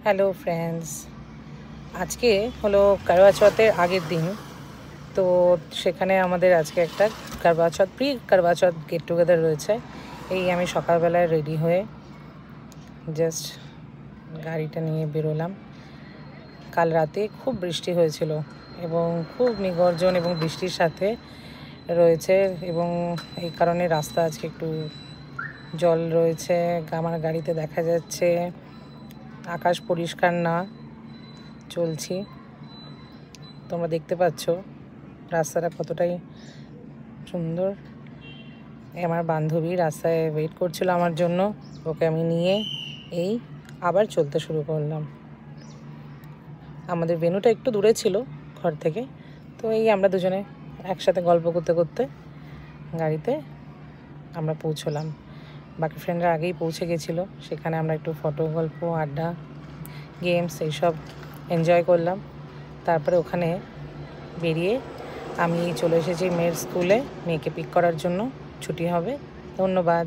Hello friends, আজকে হলো করওয়া চৌথের আগের দিন। তো সেখানে আমাদের আজকে একটা প্রি করওয়া চৌথ গেট টুগেদার রয়েছে। এই আমি সকালবেলায় রেডি হয়ে জাস্ট গাড়িটা নিয়ে বেরোলাম। কাল রাতে খুব বৃষ্টি হয়েছিল এবং খুব নিগর্জন এবং বৃষ্টির সাথে রয়েছে, এবং এই কারণে রাস্তা আজকে একটু জল রয়েছে। আমার গাড়িতে দেখা যাচ্ছে আকাশ পরিষ্কার না। চলছি, তোমরা দেখতে পাচ্ছ রাস্তাটা কতটাই সুন্দর। আমার বান্ধবী রাস্তায় ওয়েট করছিল আমার জন্য, ওকে আমি নিয়ে এই আবার চলতে শুরু করলাম। আমাদের ভেন্যুটা একটু দূরে ছিল ঘর থেকে, তো এই আমরা দুজনে একসাথে গল্প করতে করতে গাড়িতে আমরা পৌঁছলাম। বাকি ফ্রেন্ডরা আগেই পৌঁছে গেছিলো। সেখানে আমরা একটু ফটো, গল্প, আড্ডা, গেমস এইসব এনজয় করলাম। তারপরে ওখানে বেরিয়ে আমি চলে এসেছি মেয়ের স্কুলে, মেয়েকে পিক করার জন্য। ছুটি হবে। ধন্যবাদ।